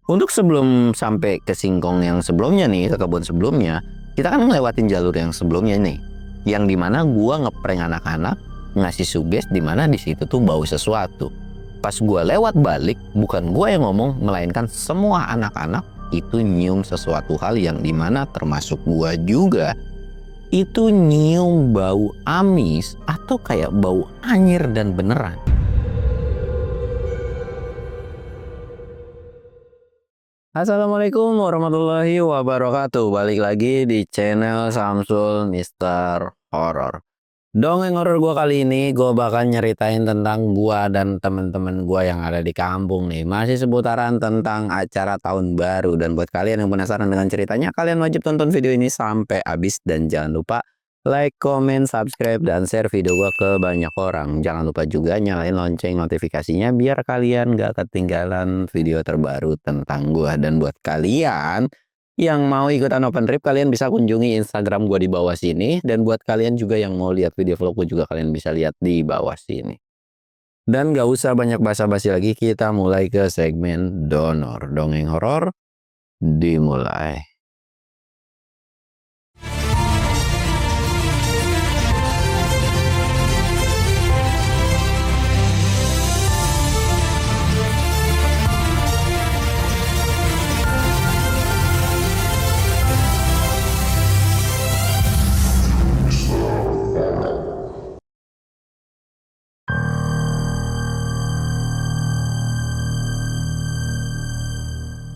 Untuk sebelum sampai ke singkong yang sebelumnya nih, ke kebun sebelumnya, kita kan ngelewatin jalur yang sebelumnya nih, yang dimana gua ngeprank anak-anak, ngasih suges dimana di situ tuh bau sesuatu. Pas gua lewat balik, bukan gua yang ngomong, melainkan semua anak-anak itu nyium sesuatu hal yang dimana termasuk gua juga. Itu nyium bau amis atau kayak bau anyir dan beneran. Assalamualaikum warahmatullahi wabarakatuh. Balik lagi di channel Samsul Mister Horror. Dongeng horor gua kali ini gua bakal nyeritain tentang gua dan temen-temen gua yang ada di kampung nih. Masih seputaran tentang acara tahun baru, dan buat kalian yang penasaran dengan ceritanya, kalian wajib tonton video ini sampai habis dan jangan lupa like, comment, subscribe, dan share video gua ke banyak orang. Jangan lupa juga nyalain lonceng notifikasinya biar kalian gak ketinggalan video terbaru tentang gua. Dan buat kalian yang mau ikutan open trip, kalian bisa kunjungi Instagram gua di bawah sini. Dan buat kalian juga yang mau lihat video vlog gua juga, kalian bisa lihat di bawah sini. Dan gak usah banyak basa-basi lagi, kita mulai ke segmen donor. Dongeng horor dimulai.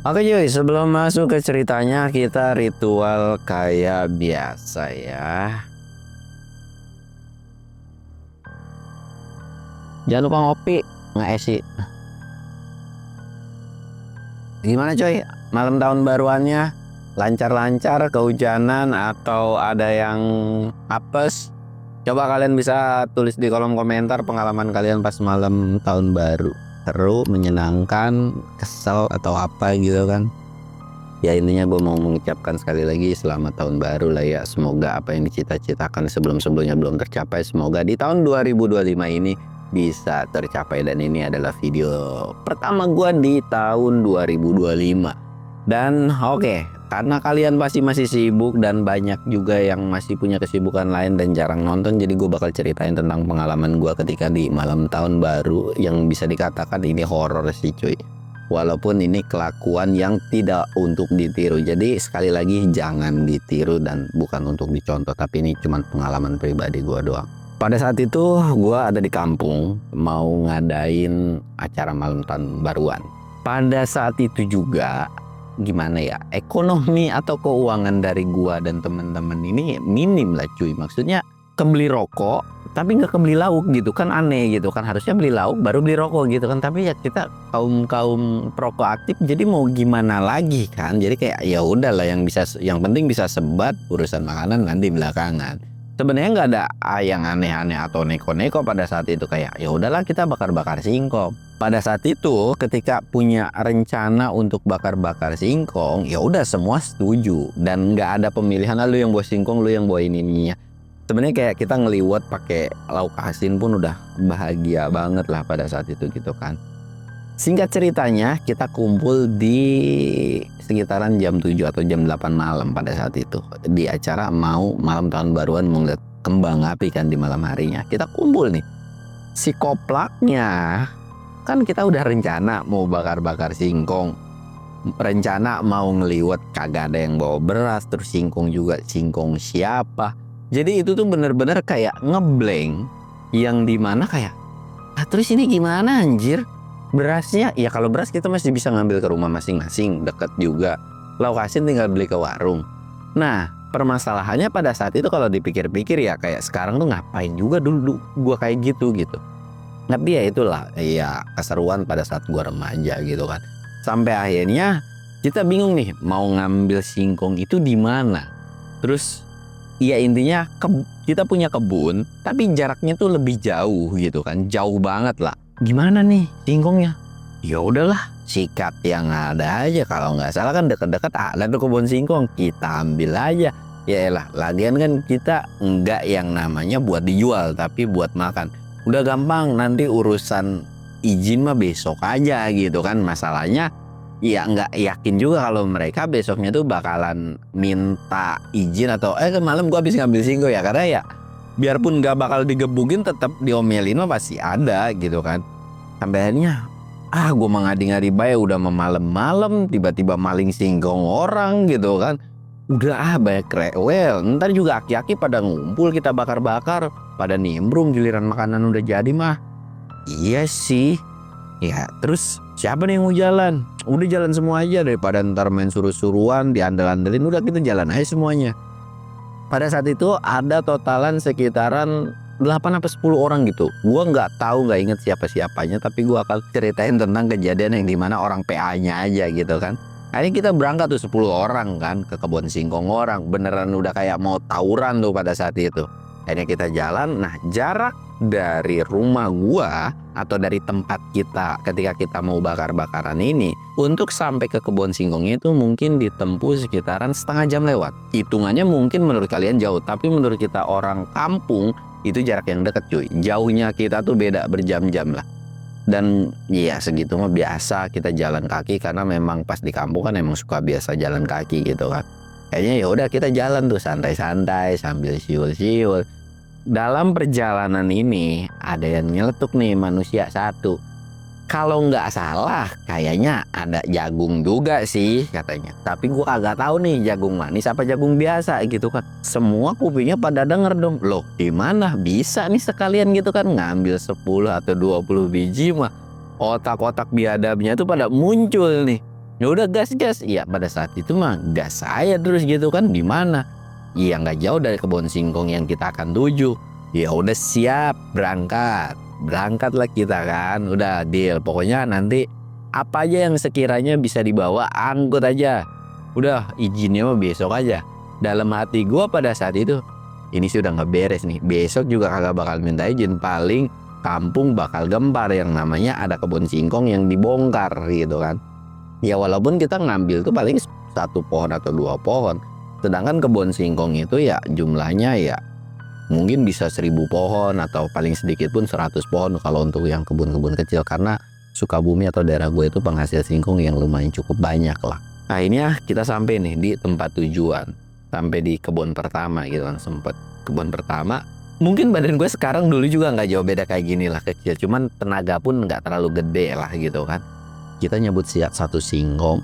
Oke cuy, sebelum masuk ke ceritanya, kita ritual kayak biasa ya. Jangan lupa ngopi, nge-esi. Gimana coy, malam tahun baruannya? Lancar-lancar, kehujanan, atau ada yang apes? Coba kalian bisa tulis di kolom komentar pengalaman kalian pas malam tahun baru. Seru, menyenangkan, kesel, atau apa gitu kan. Ya intinya gue mau mengucapkan sekali lagi selamat tahun baru lah ya. Semoga apa yang dicita-citakan sebelum-sebelumnya belum tercapai, semoga di tahun 2025 ini bisa tercapai. Dan ini adalah video pertama gue di tahun 2025. Dan oke, karena kalian pasti masih sibuk dan banyak juga yang masih punya kesibukan lain dan jarang nonton, jadi gue bakal ceritain tentang pengalaman gue ketika di malam tahun baru yang bisa dikatakan ini horor sih cuy. Walaupun ini kelakuan yang tidak untuk ditiru, jadi sekali lagi jangan ditiru dan bukan untuk dicontoh, tapi ini cuma pengalaman pribadi gue doang. Pada saat itu gue ada di kampung mau ngadain acara malam tahun baruan. Pada saat itu juga gimana ya, ekonomi atau keuangan dari gua dan temen-temen ini minim lah cuy. Maksudnya kebeli rokok tapi nggak kebeli lauk gitu kan, aneh gitu kan. Harusnya beli lauk baru beli rokok gitu kan, tapi ya kita kaum perokok aktif, jadi mau gimana lagi kan. Jadi kayak ya udahlah, yang penting bisa sebat, urusan makanan nanti belakangan. Sebenarnya nggak ada yang aneh-aneh atau neko-neko pada saat itu. Kayak ya udahlah, kita bakar-bakar singkong. Pada saat itu ketika punya rencana untuk bakar-bakar singkong, ya udah semua setuju dan nggak ada pemilihan lu yang bawa singkong, lu yang bawa ininya. Sebenarnya kayak kita ngeliwat pakai lauk asin pun udah bahagia banget lah pada saat itu gitu kan. Singkat ceritanya, kita kumpul di sekitaran jam 7 atau jam 8 malam pada saat itu. Di acara mau malam tahun baruan, mau ngeliat kembang api kan di malam harinya. Kita kumpul nih. Si koplaknya, kan kita udah rencana mau bakar-bakar singkong. Rencana mau ngeliwat, kagak ada yang bawa beras. Terus singkong juga, singkong siapa? Jadi itu tuh bener-bener kayak ngeblank. Yang dimana kayak, terus ini gimana anjir? Berasnya, ya kalau beras kita masih bisa ngambil ke rumah masing-masing, deket juga. Lauk asin tinggal beli ke warung. Nah, permasalahannya pada saat itu kalau dipikir-pikir ya kayak sekarang tuh ngapain juga dulu gua kayak gitu. Tapi ya itulah, ya keseruan pada saat gua remaja gitu kan. Sampai akhirnya kita bingung nih mau ngambil singkong itu di mana. Terus ya intinya kita punya kebun, tapi jaraknya tuh lebih jauh gitu kan, jauh banget lah. Gimana nih singkongnya? Ya udahlah, sikat yang ada aja. Kalau nggak salah kan deket-deket ada tuh kebun singkong, kita ambil aja. Ya elah, lagian kan kita nggak yang namanya buat dijual, tapi buat makan. Udah gampang, nanti urusan izin mah besok aja gitu kan. Masalahnya ya nggak yakin juga kalau mereka besoknya tuh bakalan minta izin atau malam gua habis ngambil singgo ya, karena ya biarpun nggak bakal digebukin tetap diomelin mah pasti ada gitu kan. Sampai akhirnya gue mengadi-ngadi bae udah malam-malam tiba-tiba maling singgung orang gitu kan. Udah banyak rewel, ntar juga aki-aki pada ngumpul kita bakar-bakar, pada nimbrung giliran makanan udah jadi mah. Iya sih. Ya terus siapa nih yang mau jalan? Udah jalan semua aja daripada ntar main suruh-suruan diandel-andelin, udah kita jalan aja semuanya. Pada saat itu ada totalan sekitaran 8 apa 10 orang gitu. Gua nggak tahu, nggak inget siapa-siapanya, tapi gua akan ceritain tentang kejadian yang dimana orang PA-nya aja gitu kan. Akhirnya kita berangkat tuh 10 orang kan ke kebun singkong orang. Beneran udah kayak mau tawuran tuh pada saat itu. Akhirnya kita jalan. Nah, jarak dari rumah gua atau dari tempat kita ketika kita mau bakar-bakaran ini untuk sampai ke kebun singkongnya itu mungkin ditempuh sekitaran setengah jam lewat. Hitungannya mungkin menurut kalian jauh, tapi menurut kita orang kampung itu jarak yang dekat cuy. Jauhnya kita tuh beda berjam-jam lah. Dan ya segitu mah biasa kita jalan kaki, karena memang pas di kampung kan emang suka biasa jalan kaki gitu kan. Kayaknya ya udah kita jalan tuh santai-santai sambil siul-siul. Dalam perjalanan ini ada yang nyeletuk nih manusia satu. Kalau nggak salah kayaknya ada jagung juga sih katanya. Tapi gua kagak tahu nih jagung manis apa jagung biasa gitu kan. Semua kupingnya pada denger dong. Loh gimana bisa nih sekalian gitu kan ngambil 10 atau 20 biji mah. Otak-otak biadabnya tuh pada muncul nih. Ya udah gas. Iya pada saat itu mah gas saya terus gitu kan. Di mana? Iya nggak jauh dari kebun singkong yang kita akan tuju. Ya udah siap berangkatlah kita kan, udah deal. Pokoknya nanti apa aja yang sekiranya bisa dibawa angkut aja. Udah izinnya mah besok aja. Dalam hati gua pada saat itu, ini sih udah nggak beres nih. Besok juga kagak bakal minta izin, paling kampung bakal gempar yang namanya ada kebun singkong yang dibongkar gitu kan. Ya walaupun kita ngambil tuh paling 1 pohon atau 2 pohon. Sedangkan kebun singkong itu ya jumlahnya ya mungkin bisa 1000 pohon atau paling sedikit pun 100 pohon kalau untuk yang kebun-kebun kecil, karena Sukabumi atau daerah gue itu penghasil singkong yang lumayan cukup banyak lah. Nah ini ya kita sampai nih di tempat tujuan, sampai di kebun pertama gitu kan. Sempet kebun pertama, mungkin badan gue sekarang dulu juga nggak jauh beda kayak gini lah, kecil, cuman tenaga pun nggak terlalu gede lah gitu kan. Kita nyebut siap 1 singkong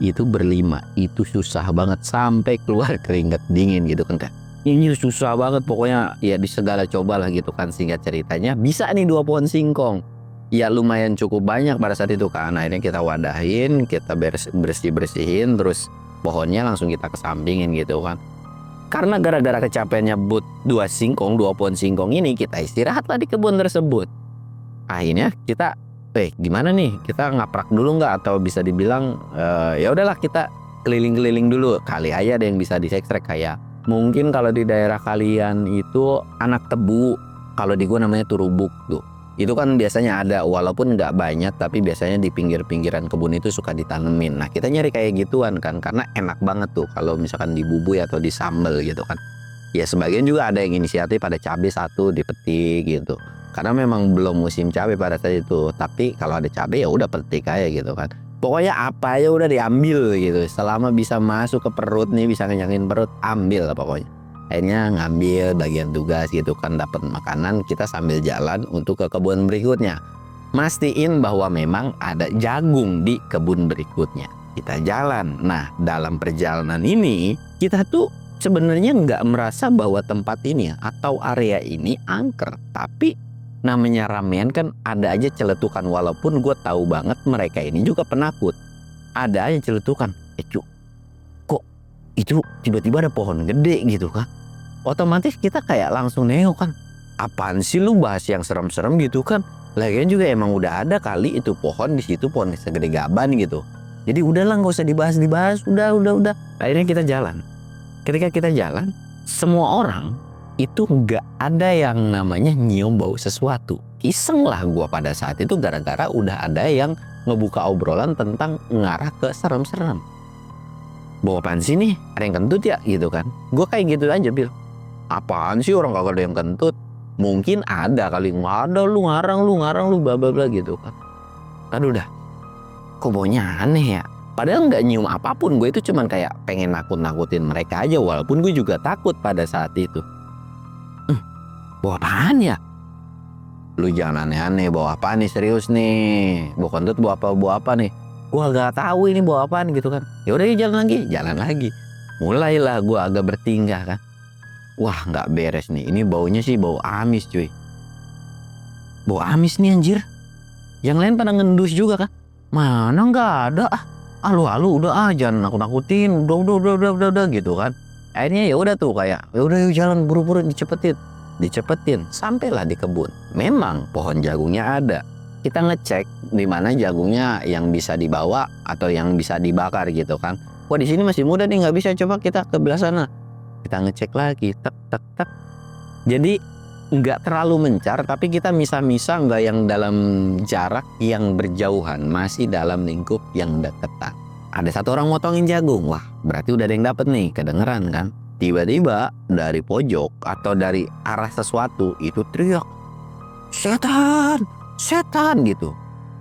itu berlima, itu susah banget sampai keluar keringat dingin gitu kan. Ini susah banget pokoknya ya, di segala coba lah gitu kan. Singkat ceritanya bisa nih 2 pohon singkong. Ya lumayan cukup banyak pada saat itu kan. Akhirnya kita wadahin, kita bersih-bersihin, terus pohonnya langsung kita kesampingin gitu kan. Karena gara-gara kecapean nyebut 2 pohon singkong ini, kita istirahatlah di kebun tersebut. Akhirnya kita gimana nih, kita ngaprak dulu nggak, atau bisa dibilang ya udahlah kita keliling-keliling dulu, kali aja ada yang bisa diseksrek. Kayak mungkin kalau di daerah kalian itu anak tebu, kalau di gua namanya turubuk tuh. Itu kan biasanya ada, walaupun nggak banyak, tapi biasanya di pinggir-pinggiran kebun itu suka ditanemin. Nah kita nyari kayak gituan kan, karena enak banget tuh kalau misalkan dibubui atau disambel gitu kan. Ya sebagian juga ada yang inisiatif pada cabai 1 dipetik gitu, karena memang belum musim cabai pada saat itu. Tapi kalau ada cabai ya udah petik aja gitu kan. Pokoknya apa aja udah diambil gitu, selama bisa masuk ke perut nih, bisa kenyangin perut, ambil lah pokoknya. Akhirnya ngambil bagian tugas gitu kan, dapat makanan, kita sambil jalan untuk ke kebun berikutnya. Mastiin bahwa memang ada jagung di kebun berikutnya. Kita jalan. Nah dalam perjalanan ini kita tuh sebenarnya nggak merasa bahwa tempat ini atau area ini angker, tapi namanya ramean kan ada aja celetukan. Walaupun gue tahu banget mereka ini juga penakut, ada aja celetukan. Kok itu tiba-tiba ada pohon gede gitu kan. Otomatis kita kayak langsung nengok kan, apaan sih lu bahas yang serem-serem gitu kan. Lagian juga emang udah ada kali itu pohon di situ, pohon segede gaban gitu. Jadi udahlah nggak usah dibahas, udah. Akhirnya kita jalan. Ketika kita jalan, semua orang itu nggak ada yang namanya nyium bau sesuatu. Iseng lah gua pada saat itu, gara-gara udah ada yang ngebuka obrolan tentang ngarah ke serem-serem. Bau apaan sih nih? Ada yang kentut ya gitu kan. Gua kayak gitu aja Bil. Apaan sih orang kagak ada yang kentut? Mungkin ada kali, nggak ada, lu ngarang lu bla bla bla gitu kan. Kan udah kok baunya aneh ya. Padahal nggak nyium apapun, gue itu cuman kayak pengen nakut-nakutin mereka aja, walaupun gue juga takut pada saat itu. Bau apaan ya? Lu jangan aneh-aneh, bau apa nih, serius nih, bau kentut, bau apa nih? Gue agak tahu ini bau apaan gitu kan. Ya udah jalan lagi. Mulailah gue agak bertingkah kan. Wah nggak beres nih, ini baunya sih bau amis cuy. Bau amis nih anjir. Yang lain pada ngendus juga kan. Mana nggak ada lu udah jangan nakut-nakutin, udah gitu kan. Akhirnya ya udah tuh kayak ya udah yuk jalan buru-buru dicepetin sampailah di kebun. Memang pohon jagungnya ada. Kita ngecek di mana jagungnya yang bisa dibawa atau yang bisa dibakar gitu kan. Wah di sini masih muda nih, nggak bisa, coba kita ke belah sana. Kita ngecek lagi, tek. Jadi nggak terlalu mencar, tapi kita misa-misa, nggak yang dalam jarak yang berjauhan, masih dalam lingkup yang deketan. Ada satu orang motongin jagung, wah berarti udah ada yang dapet nih, kedengeran kan. Tiba-tiba dari pojok atau dari arah sesuatu itu teriak, setan gitu.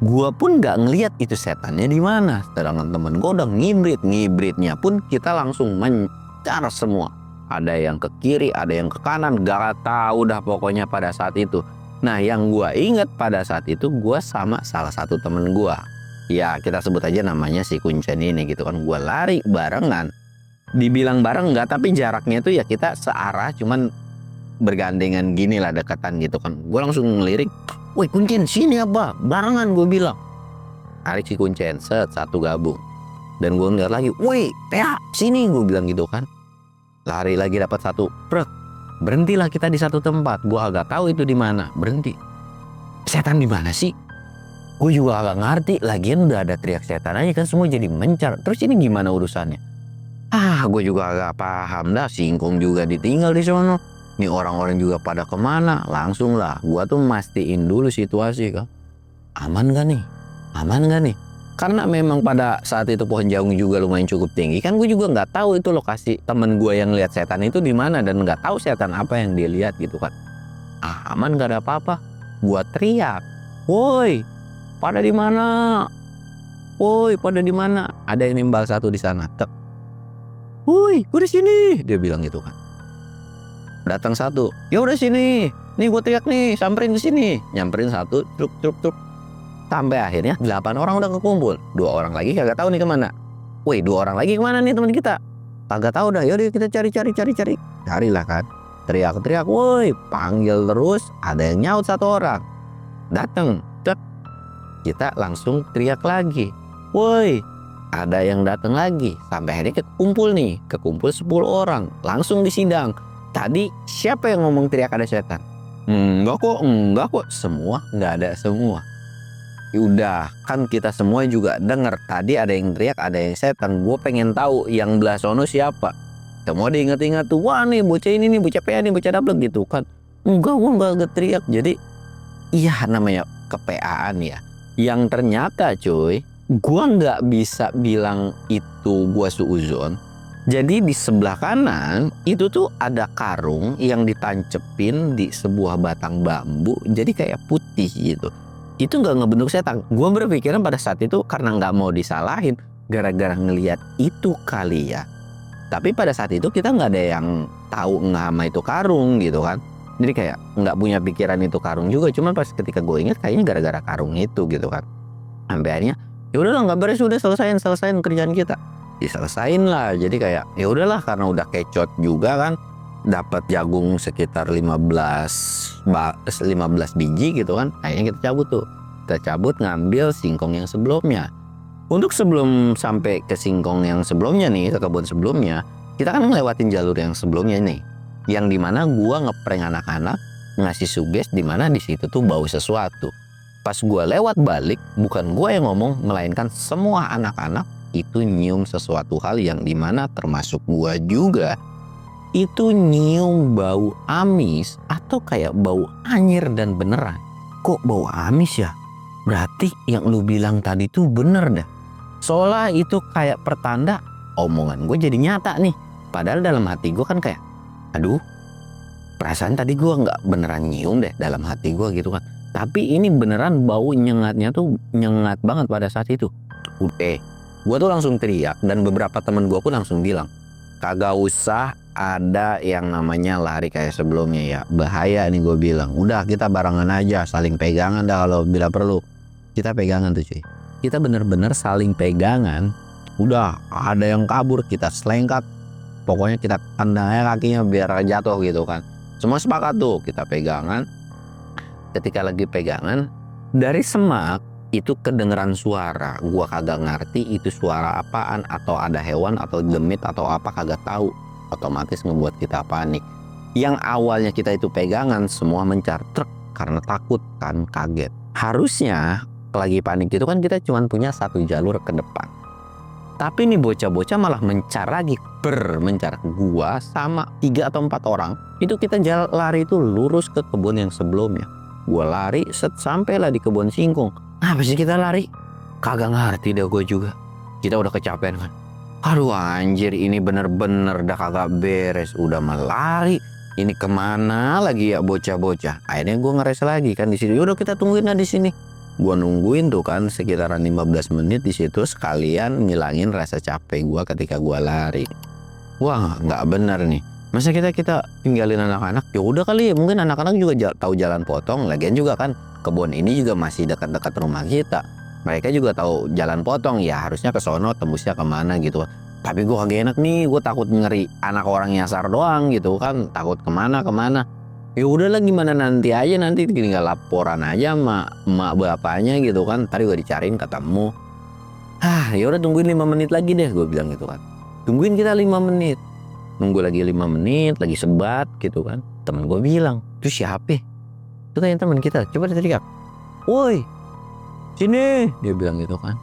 Gua pun nggak ngelihat itu setannya di mana. Sedangkan temen gua udah ngibritnya pun kita langsung mencar semua. Ada yang ke kiri, ada yang ke kanan, gak tahu dah pokoknya pada saat itu. Nah yang gua inget pada saat itu gua sama salah satu temen gua. Ya kita sebut aja namanya si Kuncen ini gitu kan. Gua lari barengan. Dibilang bareng nggak, tapi jaraknya itu ya kita searah, cuman bergandengan gini lah, dekatan gitu kan. Gue langsung ngelirik, woi Kuncen sini apa, barengan gue bilang. Tarik si Kuncen, satu gabung. Dan gue ngeliat lagi, woi Tea sini, gue bilang gitu kan. Lari lagi dapat satu, berhentilah kita di satu tempat. Gue agak tahu itu di mana, berhenti. Setan di mana sih? Gue juga agak ngerti, lagian udah ada teriak setan aja kan, semua jadi mencar. Terus ini gimana urusannya? Gue juga agak paham dah, singkong juga ditinggal di sono. Nih orang-orang juga pada kemana? Langsung lah, gua tuh mastiin dulu situasi kan. Aman gak nih? Karena memang pada saat itu pohon jagung juga lumayan cukup tinggi kan. Gue juga nggak tahu itu lokasi temen gue yang lihat setan itu di mana, dan nggak tahu setan apa yang dia lihat gitu kan. Aman gak ada apa-apa. Gua teriak, woi pada di mana? Ada yang nimbal satu di sana. Woi, gue di sini, dia bilang gitu kan. Datang satu, ya udah sini, nih gue teriak nih, samperin ke sini. Nyamperin satu, truk. Sampai akhirnya 8 orang udah kekumpul. 2 orang lagi kagak tahu nih kemana. Woi, 2 orang lagi kemana nih teman kita? Kagak tahu dah. Yaudah kita cari. Carilah kan. Teriak, woi, panggil terus. Ada yang nyaut 1 orang. Datang, kita langsung teriak lagi, woi. Ada yang datang lagi, sampai akhirnya kekumpul 10 orang, langsung disidang. Tadi siapa yang ngomong teriak ada setan? Enggak kok, semua nggak ada semua. Udah kan kita semua juga dengar tadi ada yang teriak ada yang setan. Gue pengen tahu yang belah sono siapa. Semua diingat-ingat tuh, wah nih bocah ini nih, bocah PA nih, bocah dablek gitu kan. Enggak, gue nggak teriak. Jadi iya namanya ke-PA-an ya. Yang ternyata cuy, gua nggak bisa bilang itu gua suuzon. Jadi di sebelah kanan itu tuh ada karung yang ditancepin di sebuah batang bambu, jadi kayak putih gitu. Itu nggak ngebentuk setan. Gua berpikiran pada saat itu karena nggak mau disalahin, gara-gara ngelihat itu kali ya. Tapi pada saat itu kita nggak ada yang tahu nggak sama itu karung gitu kan. Jadi kayak nggak punya pikiran itu karung juga. Cuman pas ketika gue ingat kayaknya gara-gara karung itu gitu kan. Sampai akhirnya ya udahlah nggak beres, udah selesain kerjaan kita. Diselesain lah. Jadi kayak ya udahlah, karena udah kecot juga kan, dapat jagung sekitar 15 biji gitu kan. Akhirnya kita cabut ngambil singkong yang sebelumnya. Untuk sebelum sampai ke singkong yang sebelumnya nih, ke kebun sebelumnya, kita kan ngelewatin jalur yang sebelumnya nih, yang dimana gua ngeprank anak-anak, ngasih suges dimana di situ tuh bau sesuatu. Pas gue lewat balik, bukan gue yang ngomong, melainkan semua anak-anak itu nyium sesuatu hal yang dimana termasuk gue juga. Itu nyium bau amis atau kayak bau anyir, dan beneran. Kok bau amis ya? Berarti yang lu bilang tadi tuh bener dah. Soalnya itu kayak pertanda omongan gue jadi nyata nih. Padahal dalam hati gue kan kayak, aduh, perasaan tadi gue nggak beneran nyium deh dalam hati gue gitu kan. Tapi ini beneran bau nyengatnya tuh nyengat banget pada saat itu. Gue tuh langsung teriak dan beberapa temen gue pun langsung bilang, kagak usah ada yang namanya lari kayak sebelumnya ya, bahaya nih gue bilang. Udah kita barengan aja, saling pegangan dah kalau bila perlu. Kita pegangan tuh cuy, kita bener-bener saling pegangan. Udah ada yang kabur kita selengkat, pokoknya kita tendangnya kakinya biar jatuh gitu kan. Semua sepakat tuh kita pegangan. Ketika lagi pegangan, dari semak itu kedengeran suara. Gua kagak ngerti itu suara apaan, atau ada hewan atau demit atau apa kagak tahu. Otomatis ngebuat kita panik. Yang awalnya kita itu pegangan semua mencar truk karena takut kan, kaget. Harusnya lagi panik itu kan kita cuma punya satu jalur ke depan. Tapi nih bocah-bocah malah mencar lagi, mencar. Gua sama 3 atau 4 orang itu kita lari itu lurus ke kebun yang sebelumnya. Gua lari sampailah di kebun singkong. Apa sih kita lari? Kagak ngerti deh gue juga. Kita udah kecapean kan. Aduh anjir, ini bener-bener dah kagak beres. Udah melari, ini kemana lagi ya bocah-bocah. Akhirnya gue ngeres lagi kan di sini. Udah kita tungguin lah di sini. Gue nungguin tuh kan sekitaran 15 menit di situ, sekalian ngilangin rasa capek gue ketika gue lari. Wah nggak bener nih. Masa kita tinggalin anak-anak? Ya udah kali ya, mungkin anak-anak juga tahu jalan potong. Lagian juga kan kebun ini juga masih dekat-dekat rumah kita. Mereka juga tahu jalan potong, ya harusnya ke sono, tembusnya kemana gitu. Tapi gue kagak enak nih, gue takut ngeri anak orang nyasar doang gitu kan, takut kemana. Ya udahlah gimana nanti aja, nanti tinggal laporan aja sama emak bapaknya gitu kan. Tadi gue dicariin ketemu. Ya udah tungguin 5 menit lagi deh, gue bilang gitu kan. Tungguin kita 5 menit. Nunggu lagi 5 menit, lagi sebat gitu kan. Temen gue bilang, itu siapa? Itu kan teman kita, coba teriak. Woi, sini, dia bilang gitu kan.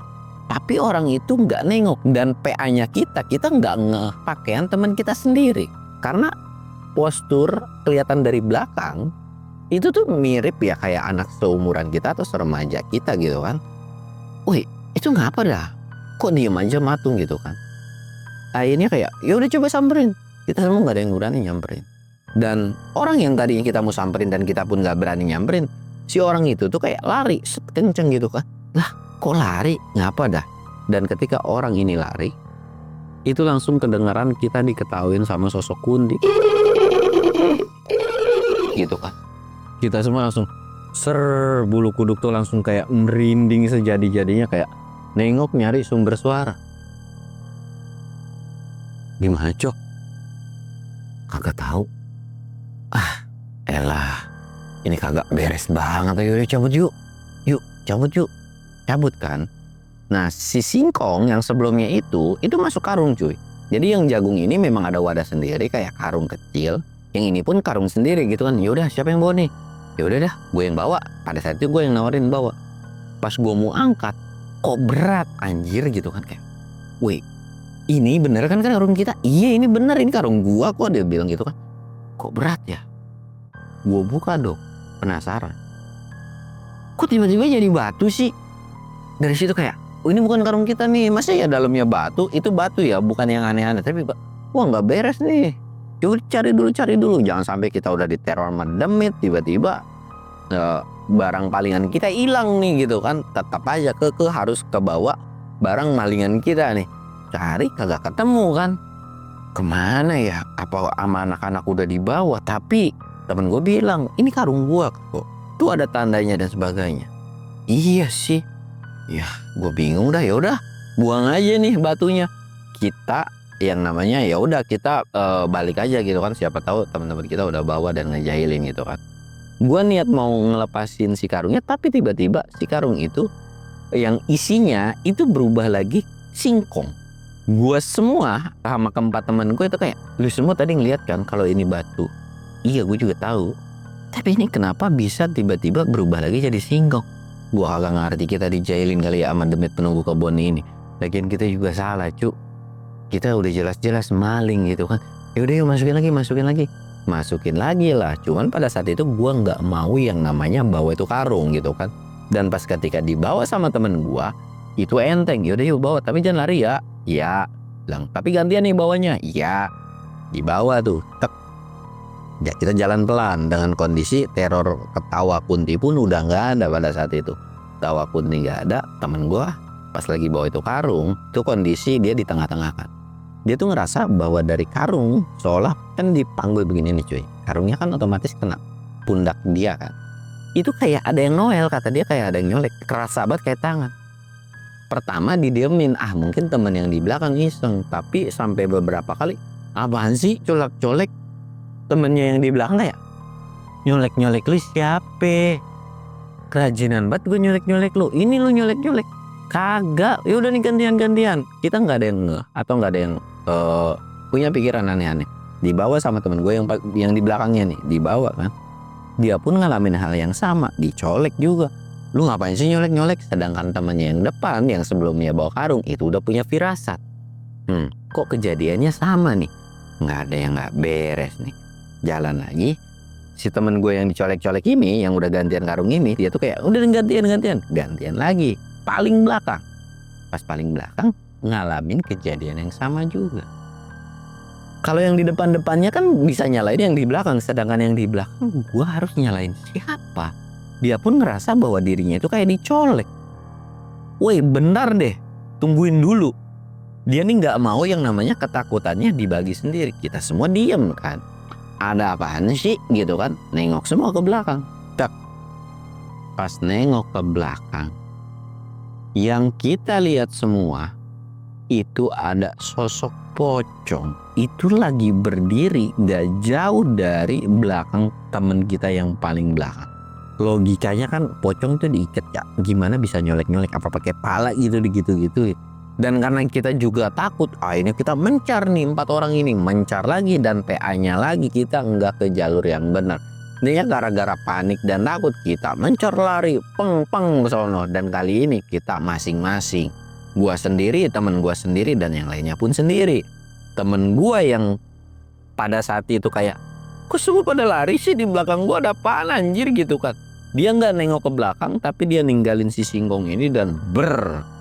Tapi orang itu nggak nengok, dan PA-nya kita nggak ngepakaian teman kita sendiri. Karena postur kelihatan dari belakang itu tuh mirip ya kayak anak seumuran kita atau seremaja kita gitu kan. Woi, itu ngapa dah? Kok diem aja matung gitu kan. Akhirnya kayak, ya udah coba samperin. Kita semua nggak ada yang berani nyamperin. Dan orang yang tadinya kita mau samperin dan kita pun nggak berani nyamperin, si orang itu tuh kayak lari kenceng gitu kan. Lah kok lari? Ngapa dah? Dan ketika orang ini lari, itu langsung kedengaran kita diketawain sama sosok Kundi gitu kan. Kita semua langsung bulu kuduk tuh langsung kayak merinding sejadi-jadinya, kayak nengok nyari sumber suara. Gimana Cok? Kagak tahu. Elah, ini kagak beres banget. Ayo cabut yuk. Cabut kan. Nah si singkong yang sebelumnya itu masuk karung cuy. Jadi yang jagung ini memang ada wadah sendiri kayak karung kecil. Yang ini pun karung sendiri gitu kan. Yaudah siapa yang bawa nih? Yaudah dah gue yang bawa. Pada saat itu gue yang nawarin bawa. Pas gue mau angkat, kok berat anjir gitu kan. Kayak, weh, ini bener kan karung kita? Iya ini bener, ini karung gua kok, dia bilang gitu kan. Kok berat ya? Gua buka dong, penasaran. Kok tiba-tiba jadi batu sih? Dari situ kayak, oh ini bukan karung kita nih, masa ya dalamnya batu? Itu batu ya, bukan yang aneh-aneh. Tapi wah nggak beres nih. Coba cari dulu. Jangan sampai kita udah diteror mendemit, tiba-tiba barang palingan kita hilang nih gitu kan. Tetap aja harus kebawa barang malingan kita nih. Cari kagak ketemu kan. Kemana ya? Apa sama anak-anak udah dibawa? Tapi temen gue bilang ini karung gua kok. Tuh ada tandanya dan sebagainya. Iya sih. Ya gue bingung dah. Ya udah buang aja nih batunya. Kita yang namanya ya udah kita balik aja gitu kan. Siapa tahu teman-teman kita udah bawa dan ngejailin gitu kan. Gue niat mau ngelepasin si karungnya, tapi tiba-tiba si karung itu yang isinya itu berubah lagi singkong. Gue semua sama keempat temen gue itu kayak, lu semua tadi ngeliat kan kalau ini batu. Iya gue juga tahu. Tapi ini kenapa bisa tiba-tiba berubah lagi jadi singkong? Gue kagak ngerti, kita dijailin kali ya sama demit penunggu kebun ini. Lagian kita juga salah cu. Kita udah jelas-jelas maling gitu kan. Yaudah yuk masukin lagi. Masukin lagi lah. Cuman pada saat itu gue gak mau yang namanya bawa itu karung gitu kan. Dan pas ketika dibawa sama temen gue, itu enteng. Yaudah yuk bawa, tapi jangan lari ya. Ya, bilang, tapi gantian nih bawanya. Iya, dibawa tuh. Tek. Ya, kita jalan pelan dengan kondisi teror ketawa Kunti pun udah nggak ada pada saat itu. Ketawa Kunti nggak ada, temen gue Pas lagi bawa itu karung, itu kondisi dia di tengah-tengah kan. Dia tuh ngerasa bahwa dari karung seolah kan dipanggul begini nih cuy. Karungnya kan otomatis kena pundak dia kan. Itu kayak ada yang noel, kata dia kayak ada yang nyolek. Kerasa banget kayak tangan. Pertama didiemin, mungkin temen yang di belakang iseng. Tapi sampai beberapa kali, apaan sih colek-colek? Temennya yang di belakang kayak, nyolek-nyolek lu siapa? Kerajinan banget gue nyolek-nyolek lu. Ini lu nyolek-nyolek. Kagak, ya udah nih gantian-gantian. Kita nggak ada yang atau nggak ada yang punya pikiran aneh-aneh. Dibawa sama temen gue yang di belakangnya nih, dibawa kan. Dia pun ngalamin hal yang sama, dicolek juga. Lu ngapain sih nyolek-nyolek? Sedangkan temennya yang depan yang sebelumnya bawa karung itu udah punya firasat. Kok kejadiannya sama nih? Nggak ada yang nggak beres nih. Jalan lagi, si temen gue yang dicolek-colek ini, yang udah gantian karung ini, dia tuh kayak udah gantian lagi, paling belakang. Pas paling belakang ngalamin kejadian yang sama juga. Kalau yang di depan-depannya kan bisa nyalain yang di belakang, sedangkan yang di belakang gue harus nyalain siapa? Dia pun ngerasa bahwa dirinya itu kayak dicolek. Woi bentar deh, tungguin dulu. Dia nih nggak mau yang namanya ketakutannya dibagi sendiri. Kita semua diem kan. Ada apaan sih gitu kan? Nengok semua ke belakang. Tak. Pas nengok ke belakang, yang kita lihat semua itu ada sosok pocong. Itu lagi berdiri gak jauh dari belakang temen kita yang paling belakang. Logikanya kan pocong tuh diikat ya, gimana bisa nyolek-nyolek, apa pakai pala gitu gitu. Dan karena kita juga takut, akhirnya kita mencar nih 4 orang ini, mencar lagi dan PA-nya lagi kita nggak ke jalur yang benar. Ini gara-gara panik dan takut kita mencar lari peng sono, dan kali ini kita masing-masing. Gua sendiri, temen gua sendiri, dan yang lainnya pun sendiri. Temen gua yang pada saat itu kayak, kok semua pada lari sih, di belakang gua ada apaan anjir gitu kan. Dia nggak nengok ke belakang, tapi dia ninggalin si singkong ini dan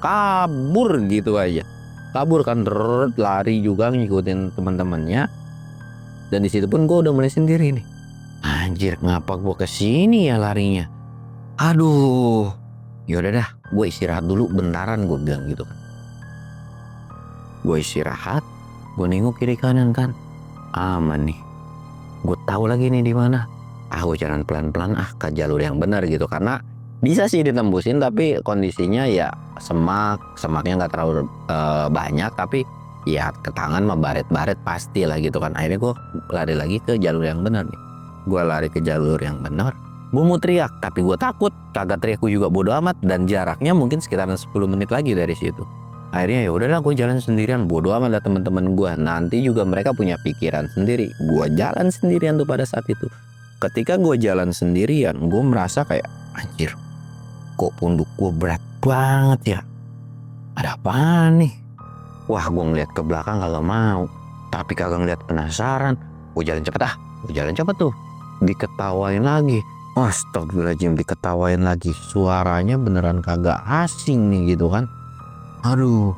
kabur gitu aja. Kabur kan, lari juga ngikutin teman-temannya. Dan di situ pun gua udah mulai sendiri nih. Anjir, ngapa gua kesini ya larinya? Aduh, yaudah dah, gue istirahat dulu bentaran, gue bilang gitu kan. Gue istirahat, gue nengok kiri kanan kan, aman nih. Gue tahu lagi nih di mana. Gue jalan pelan-pelan ke jalur yang benar gitu, karena bisa sih ditembusin tapi kondisinya ya semaknya nggak terlalu banyak, tapi ya ke tangan mah baret-baret pasti lah gitu kan. Akhirnya gue lari lagi ke jalur yang benar nih. Gue lari ke jalur yang benar. Gue mau teriak, tapi gue takut. Kagak teriak gue juga bodo amat, dan jaraknya mungkin sekitaran 10 menit lagi dari situ. Akhirnya ya udahlah, gue jalan sendirian, bodo amat lah teman-teman gue. Nanti juga mereka punya pikiran sendiri. Gue jalan sendirian tuh pada saat itu. Ketika gue jalan sendirian, gue merasa kayak, anjir, kok pundak gue berat banget ya? Ada apaan nih? Wah, gue ngeliat ke belakang kagak mau, tapi kagak ngeliat penasaran. Gue jalan cepet tuh. Diketawain lagi. Astagfirullahaladzim, diketawain lagi. Suaranya beneran kagak asing nih gitu kan. Aduh.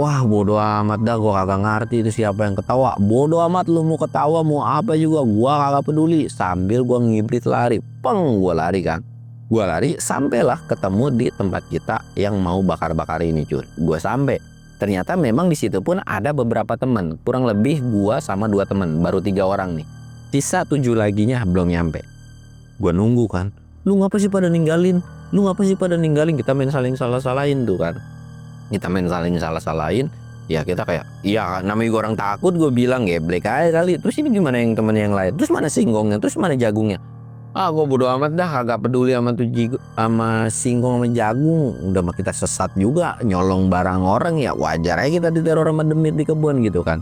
Wah, bodo amat dah, gua kagak ngerti itu siapa yang ketawa. Bodo amat lu mau ketawa mau apa juga, gua kagak peduli. Sambil gua ngibrit lari, gua lari kan. Gua lari sampailah ketemu di tempat kita yang mau bakar-bakar ini cuy. Gua sampai. Ternyata memang di situ pun ada beberapa teman. Kurang lebih gua sama 2 teman, baru 3 orang nih. Sisa 7 laginya belum nyampe. Gua nunggu kan. Lu ngapa sih pada ninggalin? Kita main saling salah-salahin tuh kan. Ya kita kayak, ya namanya gue orang takut, gue bilang geblek aja kali. Terus ini gimana yang temen yang lain? Terus mana singkongnya? Terus mana jagungnya? Gue bodo amat dah, kagak peduli sama singkong sama jagung. Udah mah kita sesat juga, nyolong barang orang, ya wajar aja kita diteror sama demit di kebun gitu kan.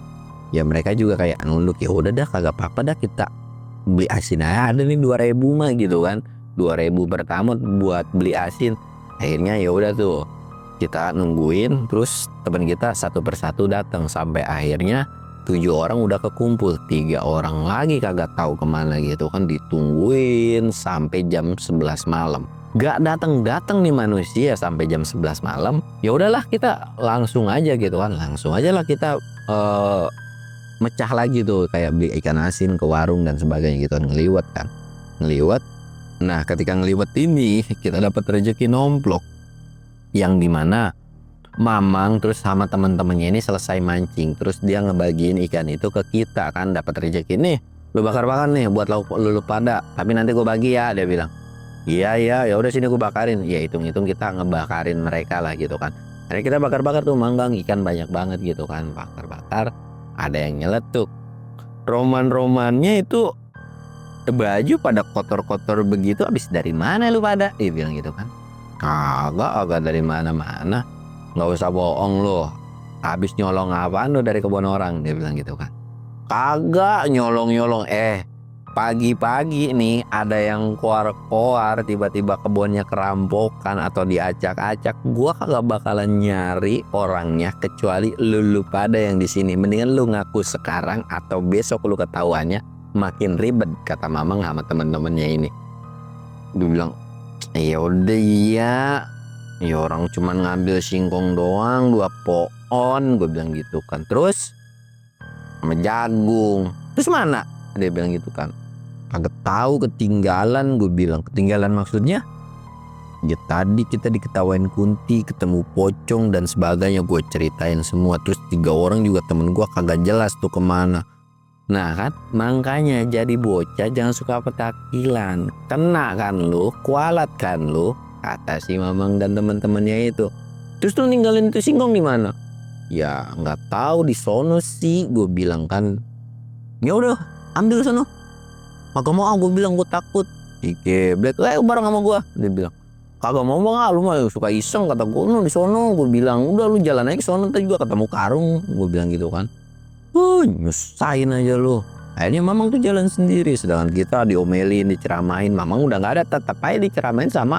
Ya mereka juga kayak nunduk, ya udah dah kagak apa-apa dah, kita beli asin aja, ada nih 2.000 mah gitu kan. 2.000 pertama buat beli asin. Akhirnya ya udah tuh kita nungguin, terus teman kita satu persatu datang, sampai akhirnya 7 orang udah kekumpul. 3 orang lagi kagak tahu kemana gitu kan, ditungguin sampai jam 11 malam. Gak datang nih manusia sampai jam 11 malam. Ya udahlah, kita langsung aja gitu kan, kita mecah lagi tuh, kayak beli ikan asin ke warung dan sebagainya gitu kan, ngeliwat. Nah ketika ngeliwat ini kita dapat rezeki nomplok, yang dimana Mamang terus sama temen-temennya ini selesai mancing, terus dia ngebagiin ikan itu ke kita kan, dapat rezeki nih, lu bakar-bakar nih buat lu pada, tapi nanti gue bagi ya, dia bilang. Iya iya, ya udah sini gue bakarin. Ya hitung-hitung kita ngebakarin mereka lah gitu kan. Akhirnya kita bakar-bakar tuh manggang ikan banyak banget gitu kan, bakar-bakar. Ada yang nyeletuk. Roman-romannya itu baju pada kotor-kotor begitu, habis dari mana lu pada? Dia bilang gitu kan. Agak dari mana-mana. Nggak usah bohong lu. Habis nyolong apaan lu dari kebun orang? Dia bilang gitu kan. Kagak nyolong-nyolong. Pagi-pagi nih ada yang koar-koar, tiba-tiba kebunnya kerampokan atau diacak-acak. Gua kagak bakalan nyari orangnya kecuali lu pada yang di sini. Mendingan lu ngaku sekarang atau besok lu ketahuannya makin ribet, kata Mamang sama temen-temennya ini. Dia bilang, ya udah iya. Ya orang cuman ngambil singkong doang 2 pohon, gue bilang gitu kan. Terus sama jagung. Terus mana? Dia bilang gitu kan. Kagak tahu, ketinggalan. Gue bilang, ketinggalan maksudnya? Ya tadi kita diketawain Kunti, ketemu pocong dan sebagainya, gue ceritain semua. Terus 3 orang juga temen gue kagak jelas tuh kemana. Nah kan, makanya jadi bocah jangan suka petakilan. Kena kan lu, kualat kan lu, kata si Mamang dan teman-temannya itu. Terus lu ninggalin itu singkong di mana? Ya nggak tahu, di sono sih, gue bilang kan. Ya udah, ambil sono. Kagak mau, gue bilang, gue takut. Geblek, bareng sama gue, dia bilang. Kagak mau bang, lu mah suka iseng, kata gue, di sono. Gue bilang, udah lu jalan aja ke sono, ntar juga ketemu karung, gue bilang gitu kan. Nyusahin aja lu. Akhirnya Mamang tuh jalan sendiri, sedangkan kita diomelin, diceramain. Mamang udah nggak ada, tetap aja diceramain sama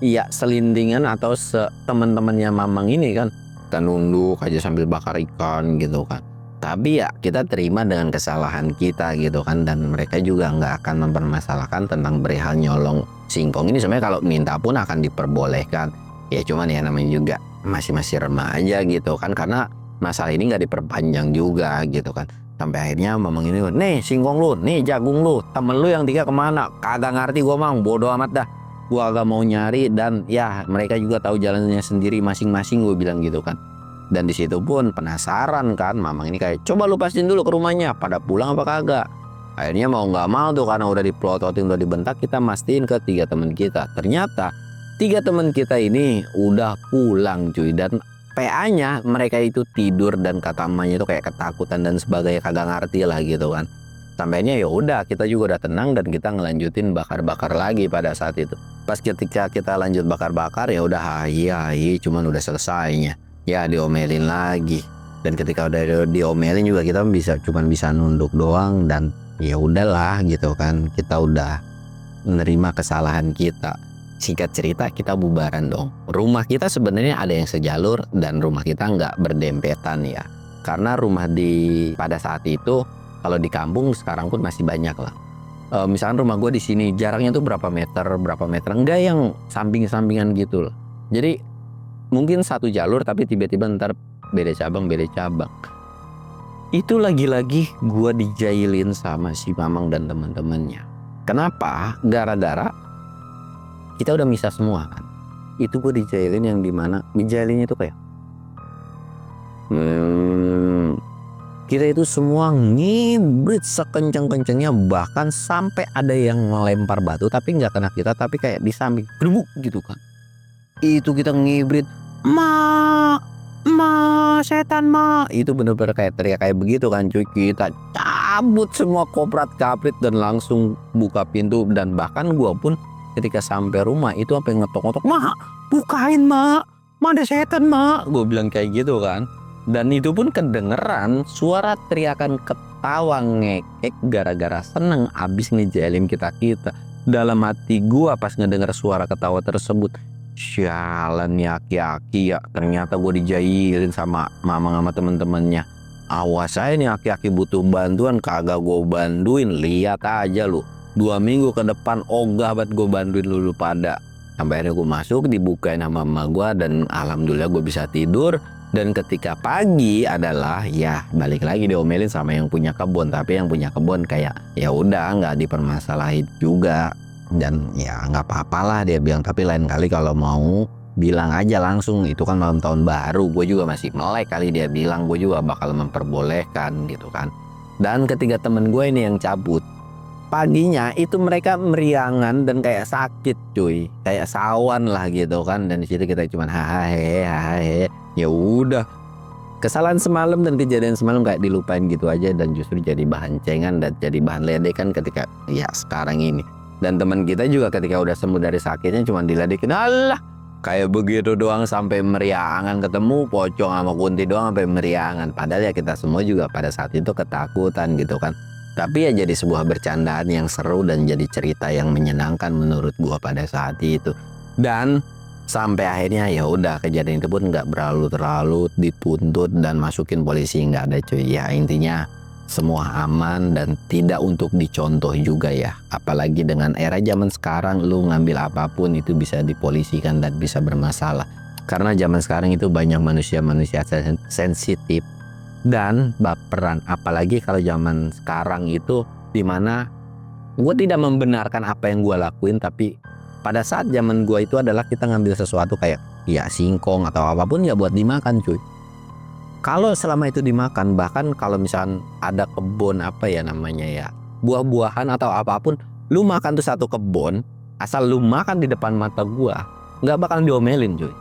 ya selindingan atau teman-temannya Mamang ini kan. Kita nunduk aja sambil bakar ikan gitu kan. Tapi ya kita terima dengan kesalahan kita gitu kan, dan mereka juga nggak akan mempermasalahkan tentang perihal nyolong singkong ini. Sebenarnya kalau minta pun akan diperbolehkan. Ya cuman ya namanya juga masih remaja gitu kan, karena masalah ini nggak diperpanjang juga gitu kan. Sampai akhirnya Mamang ini, nih singkong lu, nih jagung lu, temen lu yang 3 kemana? Kagak ngerti gua, Mang, bodo amat dah. Gua agak mau nyari, dan ya mereka juga tahu jalannya sendiri masing-masing, gue bilang gitu kan. Dan di situ pun penasaran kan, Mamang ini kayak, coba lu pastiin dulu ke rumahnya, pada pulang apa kagak. Akhirnya mau nggak mau tuh, karena udah diplototin, udah dibentak, kita mastiin ke 3 teman kita. Ternyata 3 teman kita ini udah pulang cuy, dan PA-nya mereka itu tidur, dan kata emaknya itu kayak ketakutan dan sebagainya, kagak ngerti lah gitu kan. Sampainya ya udah, kita juga udah tenang dan kita ngelanjutin bakar-bakar lagi pada saat itu. Pas ketika kita lanjut bakar-bakar ya udah hai, cuman udah selesainya. Ya diomelin lagi. Dan ketika udah diomelin juga kita cuman bisa nunduk doang, dan ya udahlah gitu kan. Kita udah menerima kesalahan kita. Singkat cerita kita bubaran dong. Rumah kita sebenarnya ada yang sejalur dan rumah kita nggak berdempetan ya. Karena rumah pada saat itu kalau di kampung sekarang pun masih banyak lah. Misalkan rumah gue di sini jaraknya tuh berapa meter, enggak yang samping-sampingan gitu loh. Jadi mungkin satu jalur tapi tiba-tiba ntar beda cabang. Itu lagi-lagi gue dijailin sama si Mamang dan teman-temannya. Kenapa? Gara-gara kita udah misah semua kan. Itu gue dijailin yang dimana dijailinnya itu kayak kita itu semua ngibrit sekencang-kencangnya, bahkan sampai ada yang melempar batu tapi nggak kena kita, tapi kayak di samping berubuk gitu kan. Itu kita ngibrit, ma setan ma, itu bener-bener kayak teriak kayak begitu kan cuy. Kita cabut semua koprat-kaprit dan langsung buka pintu, dan bahkan gua pun ketika sampai rumah itu sampai ngetok-ngetok, ma bukain ma ada setan ma, gue bilang kayak gitu kan. Dan itu pun kedengeran suara teriakan ketawa ngekek gara-gara seneng abis ngejailin kita. Dalam hati gua pas ngedenger suara ketawa tersebut, sialan nih aki-aki ya, ternyata gue dijailin sama Mamang sama temen-temennya. Awas aja nih aki-aki butuh bantuan, kagak gue bantuin. Lihat aja lu, 2 minggu ke depan ogah banget gue bantuin lu pada. Sampai akhirnya gue masuk, dibukain sama mama gue, dan alhamdulillah gue bisa tidur. Dan ketika pagi adalah ya balik lagi diomelin sama yang punya kebun. Tapi yang punya kebun kayak ya udah nggak dipermasalahin juga, dan ya nggak apa-apa lah dia bilang. Tapi lain kali kalau mau bilang aja langsung itu kan malam tahun baru, gue juga masih melek kali dia bilang, gue juga bakal memperbolehkan gitu kan. Dan ketiga temen gue ini yang cabut, paginya itu mereka meriangan dan kayak sakit cuy, kayak sawan lah gitu kan. Dan di situ kita cuman hahaha, ya udah, kesalahan semalam dan kejadian semalam kayak dilupain gitu aja, dan justru jadi bahan cengan dan jadi bahan ledekan ketika ya sekarang ini. Dan teman kita juga ketika udah sembuh dari sakitnya cuman diledekin, alah kayak begitu doang sampai meriangan, ketemu pocong sama kunti doang sampai meriangan. Padahal ya kita semua juga pada saat itu ketakutan gitu kan. Tapi ya jadi sebuah bercandaan yang seru dan jadi cerita yang menyenangkan menurut gua pada saat itu. Dan sampai akhirnya ya udah kejadian itu pun nggak terlalu dituntut dan masukin polisi, nggak ada cuy. Ya intinya semua aman dan tidak untuk dicontoh juga ya. Apalagi dengan era zaman sekarang, lu ngambil apapun itu bisa dipolisikan dan bisa bermasalah. Karena zaman sekarang itu banyak manusia-manusia sensitif dan baperan. Apalagi kalau zaman sekarang itu dimana gue tidak membenarkan apa yang gue lakuin, tapi pada saat zaman gue itu adalah kita ngambil sesuatu kayak ya singkong atau apapun ya buat dimakan cuy. Kalau selama itu dimakan, bahkan kalau misalkan ada kebun apa ya namanya ya, buah-buahan atau apapun, lu makan tuh satu kebun, asal lu makan di depan mata gua, nggak bakal diomelin cuy.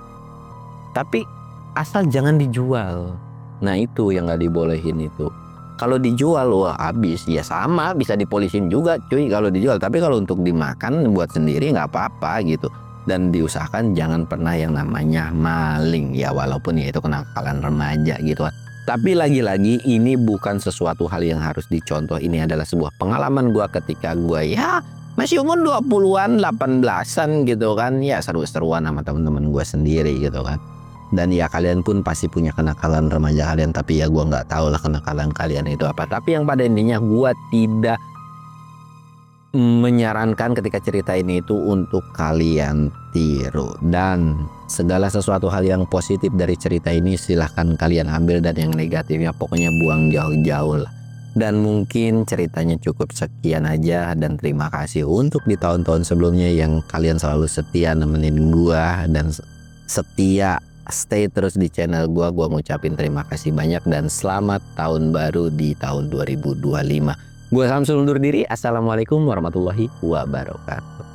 Tapi asal jangan dijual. Nah itu yang nggak dibolehin itu. Kalau dijual wah habis, ya sama bisa dipolisin juga cuy kalau dijual. Tapi kalau untuk dimakan buat sendiri nggak apa-apa gitu. Dan diusahakan jangan pernah yang namanya maling ya, walaupun ya itu kenakalan remaja gitu kan. Tapi lagi-lagi ini bukan sesuatu hal yang harus dicontoh. Ini adalah sebuah pengalaman gua ketika gua ya masih umur 20-an, 18-an gitu kan. Ya seru-seruan sama teman-teman gua sendiri gitu kan. Dan ya kalian pun pasti punya kenakalan remaja kalian, tapi ya gua nggak tahu lah kenakalan kalian itu apa. Tapi yang pada intinya gua tidak menyarankan ketika cerita ini itu untuk kalian tiru, dan segala sesuatu hal yang positif dari cerita ini silahkan kalian ambil, dan yang negatifnya pokoknya buang jauh-jauh lah. Dan mungkin ceritanya cukup sekian aja, dan terima kasih untuk di tahun-tahun sebelumnya yang kalian selalu setia nemenin gua dan setia stay terus di channel gua ngucapin terima kasih banyak dan selamat tahun baru di tahun 2025. Gue Samsul undur diri. Assalamualaikum warahmatullahi wabarakatuh.